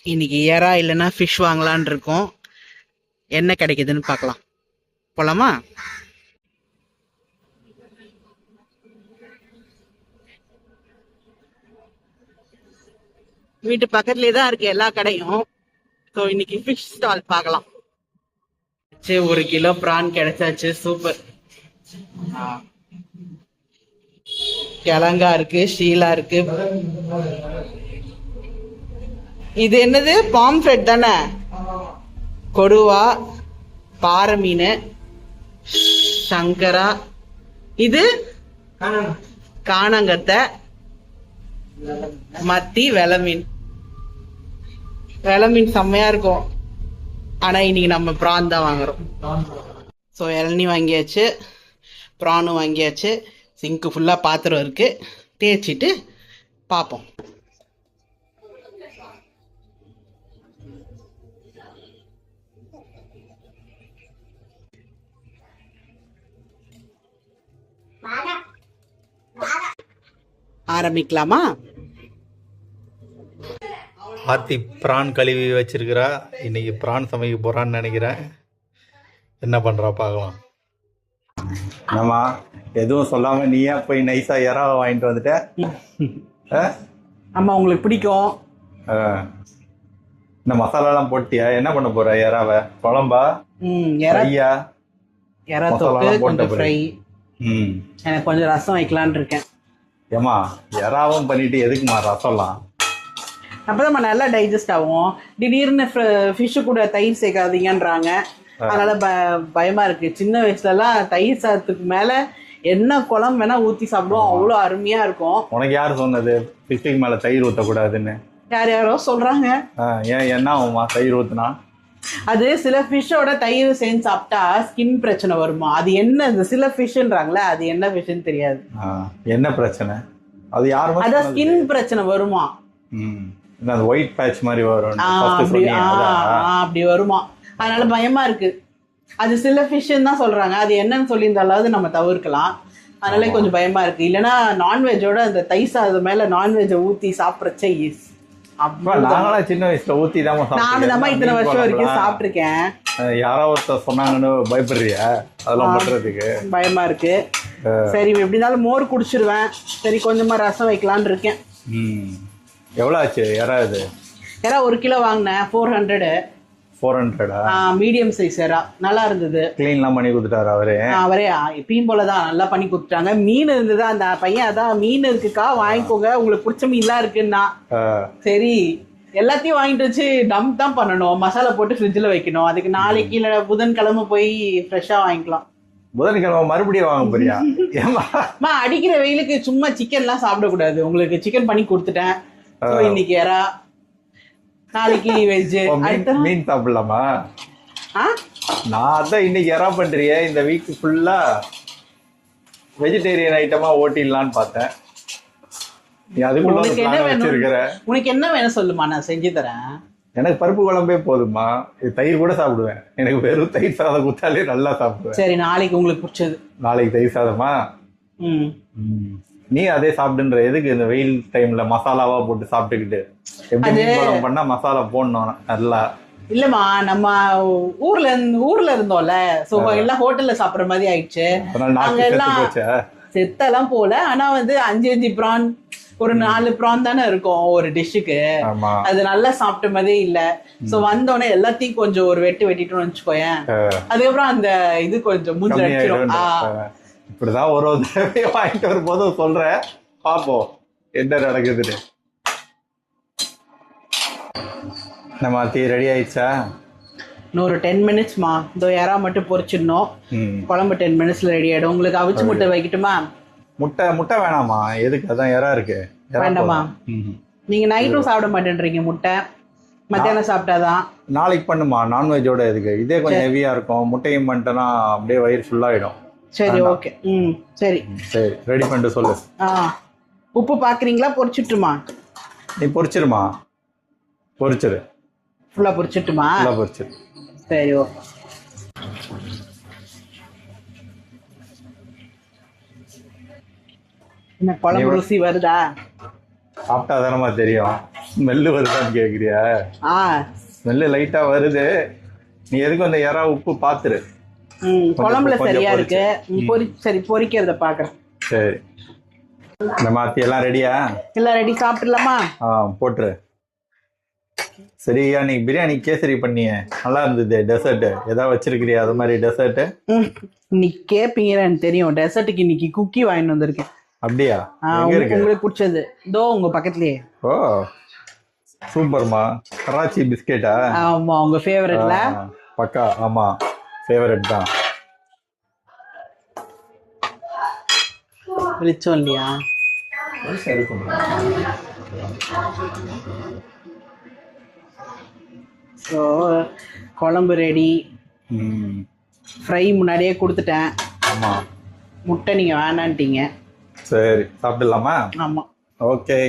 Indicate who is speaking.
Speaker 1: இன்னைக்கு எறா இல்லைன்னா ஃபிஷ் வாங்கலான் இருக்கோம். என்ன கிடைக்குதுன்னு பார்க்கலாம். போலாமா? வீட்டு பக்கத்துலேயே தான் இருக்கு எல்லா கடையும். ஸோ இன்னைக்கு ஃபிஷ் ஸ்டால் பார்க்கலாம். சரி, 1 கிலோ பிரான் கிடைச்சாச்சு. சூப்பர். கிழங்கா இருக்கு, ஷீலா இருக்கு. இது என்னது? பாம்ஃப்ரெட் தானே? கொடுவா, பாறை மீன், சங்கரா. இது காணங்கத்தை, மத்தி, வெலை மீன். வெலை மீன் செம்மையா இருக்கும். ஆனா இன்னைக்கு நம்ம பிரான் தான் வாங்குறோம். ஸோ இளநீ வாங்கியாச்சு, ப்ரானும் வாங்கியாச்சு. சிங்க்கு ஃபுல்லாக பாத்திரம் இருக்கு, தேய்ச்சிட்டு பார்ப்போம். ஆரம்பிக்கலாமா?
Speaker 2: ஆர்த்தி பிரான் கழுவி வச்சிருக்கிறா. இன்னைக்கு பிரான் சமைக்க போறான்னு நினைக்கிறேன். என்ன பண்றா பார்க்கலாம். நம்ம எதுவும் சொல்லாம நீயா போய் நைஸா இறாவை வாங்கிட்டு வந்துட்ட.
Speaker 1: ஆமா, உங்களுக்கு பிடிக்கும்.
Speaker 2: இந்த மசாலாலாம் போட்டியா? என்ன பண்ண போற இறாவை? குழம்பா? ஃப்ரையா?
Speaker 1: இறா தொக்கு, கொஞ்சம் ஃப்ரை. எனக்கு கொஞ்சம் ரசம் வைக்கலான் இருக்கேன்.
Speaker 2: ஏமா இறாவும் பண்ணிட்டு எதுக்குமா ரசம்லாம்?
Speaker 1: அப்பதான் நல்லா டைஜஸ்ட் ஆகும். திடீர்னு ஃபிஷ்ஷு கூட தயிர் சேர்க்காதீங்கன்றாங்க. அதனால பயமா இருக்கு. சின்ன வயசுலலாம் தயிர் சாதத்துக்கு மேல என்ன குழம்பு வேணா ஊத்தி சாப்பிடுவோம். அவ்வளோ அருமையா இருக்கும்.
Speaker 2: உனக்கு யாரு சொன்னது ஃபிஷ்ஷுக்கு மேல தயிர் ஊற்றக்கூடாதுன்னு?
Speaker 1: யாரோ சொல்றாங்க.
Speaker 2: ஏன் என்ன ஆகுமா தயிர் ஊத்துனா?
Speaker 1: அது சில ஃபிஷ்ஷோட தயிர் சேர்ந்து சாப்பிட்டா ஸ்கின் பிரச்சனை வருமா? அது என்ன? இந்த சில ஃபிஷ்ன்றாங்களே, அது என்ன ஃபிஷ்ன்னு தெரியாது.
Speaker 2: என்ன பிரச்சனை? அது யாருமா?
Speaker 1: அதான் ஸ்கின் பிரச்சனை வருமா?
Speaker 2: அந்த ஒயிட் பேட்ச் மாதிரி வரும்.
Speaker 1: அப்படி வருமா? அதனால பயமா இருக்கு. அது சில ஃபிஷ்ன்னு தான் சொல்றாங்க. அது என்னன்னு சொல்லியிருந்தாலாவது நம்ம தவிர்க்கலாம். அதனால கொஞ்சம் பயமா இருக்கு. இல்லைன்னா நான்வெஜ்ஜோட அந்த தயிர் சாதம் மேல நான்வெஜ்ஜை ஊத்தி சாப்பிட்றச்சே
Speaker 2: நாங்களாம் சின்ன வயசுல ஊத்தி தான்
Speaker 1: நானும் தான் இத்தனை வருஷம் வரைக்கும் சாப்பிட்டுருக்கேன்.
Speaker 2: யாராவது ஒருத்தர் சொன்னாங்கன்னு பயப்படுறியா? அதெல்லாம் பண்றதுக்கு
Speaker 1: பயமா இருக்கு. சரி, எப்படி இருந்தாலும் மோர் குடிச்சிருவேன். சரி, கொஞ்சமா ரசம் வைக்கலான்னு இருக்கேன்.
Speaker 2: எவ்வளோ ஆச்சு எறா? இது
Speaker 1: எறா 1 கிலோ வாங்கினேன், 400.
Speaker 2: 400?
Speaker 1: மீடியம் சைஸ் எறா. நல்லா இருந்தது.
Speaker 2: கிளீன்லாம் பண்ணி கொடுத்துட்டாரு அவரே?
Speaker 1: அவரே எப்பயும் போலதான் நல்லா பண்ணி கொடுத்துட்டாங்க. மீன் இருந்தது. அந்த பையன் அதான் மீன் இருக்குக்கா வாங்கிக்கோங்க, உங்களுக்கு பிடிச்ச மீன்லாம் இருக்குன்னா. சரி, எல்லாத்தையும் வாங்கிட்டு வச்சு டம்ப் தான் பண்ணணும். மசாலா போட்டு ஃப்ரிட்ஜில் வைக்கணும். அதுக்கு நாளைக்கு இல்லை புதன்கிழமை போய் ஃப்ரெஷ்ஷாக வாங்கிக்கலாம்.
Speaker 2: புதன்கிழமை மறுபடியும் வாங்க போறியா?
Speaker 1: ஏமா அடிக்கிற வெயிலுக்கு சும்மா சிக்கன்லாம் சாப்பிடக்கூடாது. உங்களுக்கு சிக்கன் பண்ணி கொடுத்துட்டேன். இன்னைக்கு எறா, நாளைக்கு வெஜ்.
Speaker 2: மீன் சாப்பிடலாமா? நான் அதான் இன்னைக்கு எறா பண்றியே. இந்த வீக் ஃபுல்லா வெஜிடேரியன் ஐட்டமா ஓட்டிடலான்னு பார்த்தேன். நீ அதுக்குள்ள வச்சிருக்கிற.
Speaker 1: உனக்கு என்ன வேணும் சொல்லுமா, நான் செஞ்சு தரேன்.
Speaker 2: எனக்கு பருப்பு குழம்பே போதுமா. தயிர் கூட சாப்பிடுவேன். எனக்கு வெறும் தயிர் சாதம் கொடுத்தாலே நல்லா சாப்பிடுவேன்.
Speaker 1: சரி, நாளைக்கு உங்களுக்கு பிடிச்சது.
Speaker 2: நாளைக்கு தயிர் சாதமா? நீ அதே சாப்பிடுன்ற. எதுக்கு இந்த வெயில் டைம்ல மசாலாவா போட்டு சாப்பிட்டுக்கிட்டு? எப்படி மீன் குழம்பு பண்ணா மசாலா போடணும் நல்லா.
Speaker 1: இல்லம்மா, நம்ம ஊர்ல இருந்தோம்ல, சோ எல்லாம் ஹோட்டல்ல சாப்பிடுற மாதிரி ஆயிடுச்சு. செத்தெல்லாம் போல. ஆனா 5 ப்ரான், ஒரு 4 ப்ரான் தானே இருக்கும் ஒரு டிஷ்ஷுக்கு. அது நல்லா சாப்பிட்ட மாதிரியே இல்ல. சோ வந்தோடனே எல்லாத்தையும் கொஞ்சம் ஒரு வெட்டிட்டோம்னு வச்சுக்கோயேன். அதுக்கப்புறம் அந்த இது கொஞ்சம் மூஞ்சில அடிச்சிடும்.
Speaker 2: இப்படிதான் ஒரு தடவை வாங்கிட்டு வரும்போது சொல்றேன், பாப்போம் என்ன நடக்குதுன்னு. நம்ம டீ ரெடி ஆயிடுச்சா?
Speaker 1: இன்னொரு 10 மினிட்ஸ்மா. இதோ எறா மட்டும் பொரிச்சிடணும். குழம்பு 10 மினிட்ஸ்ல ரெடி ஆயிடும். உங்களுக்கு அவிச்சு முட்டை வைக்கட்டுமா?
Speaker 2: முட்டை வேணாமா? எதுக்கு? அதான் எறா இருக்கு.
Speaker 1: வேண்டாமா? நீங்க நைட்டும் சாப்பிட மாட்டேன்றீங்க முட்டை. மத்தியானம் சாப்பிட்டாதான்.
Speaker 2: நாளைக்கு பண்ணுமா நான்வெஜ்ஜோட. எதுக்கு? இதே கொஞ்சம் ஹெவியா இருக்கும். முட்டையும் பண்ணிட்டேன்னா அப்படியே வயிறு ஃபுல்லாயிடும்.
Speaker 1: சரி, ஓகே. சரி
Speaker 2: சரி, ரெடி பண்ணிட்டு சொல்லு.
Speaker 1: உப்பு பாக்குறீங்களா? பொரிச்சிட்டுமா?
Speaker 2: நீ பொரிச்சிருமா? பொரிச்சிரு.
Speaker 1: ஃபுல்லா பொரிச்சிட்டுமா?
Speaker 2: ஃபுல்லா பொரிச்சிரு.
Speaker 1: சரி, ஓகே. என்ன குழம்பு ருசி வருதா?
Speaker 2: சாப்பிட்டா தானமா தெரியும். ஸ்மெல்லு வருதான்னு கேட்குறியா?
Speaker 1: ஆ
Speaker 2: ஸ்மெல்லு லைட்டாக வருது. நீ எதுக்கும் அந்த இறா உப்பு பார்த்துரு.
Speaker 1: குழம்புல சரியா இருக்கு. சரி பொரிக்கிறத பார்க்குறேன்.
Speaker 2: சரி, இந்த மாத்தி எல்லாம் ரெடியா?
Speaker 1: எல்லாம் ரெடி, சாப்பிடலாமா?
Speaker 2: போட்டுரு. சரியா, நீ பிரியாணி கேசரி பண்ணிய நல்லா இருந்தது. டெசர்ட் ஏதாவது வச்சிருக்கிறியா? அது மாதிரி டெசர்ட்
Speaker 1: இன்னைக்கு கேப்பீங்கன்னு எனக்கு தெரியும். டெசர்ட்டுக்கு இன்னைக்கு குக்கி வாங்கிட்டு வந்திருக்கேன்.
Speaker 2: அப்படியா?
Speaker 1: உங்களுக்கு பிடிச்சது இதோ உங்க பக்கத்துலயே.
Speaker 2: ஓ சூப்பர்மா. கராச்சி பிஸ்கெட்டா?
Speaker 1: ஆமா, உங்க ஃபேவரட்ல.
Speaker 2: பக்கா. ஆமா, ஃபேவரட் தான்.
Speaker 1: ரிச்சம் இல்லையா? ஸோ குழம்பு ரெடி. ஃப்ரை முன்னாடியே கொடுத்துட்டேன்.
Speaker 2: ஆமாம்,
Speaker 1: முட்டை நீங்கள் வேணான்ட்டீங்க.
Speaker 2: சரி சாப்பிடலாமா?
Speaker 1: ஆமாம்.
Speaker 2: ஓகே.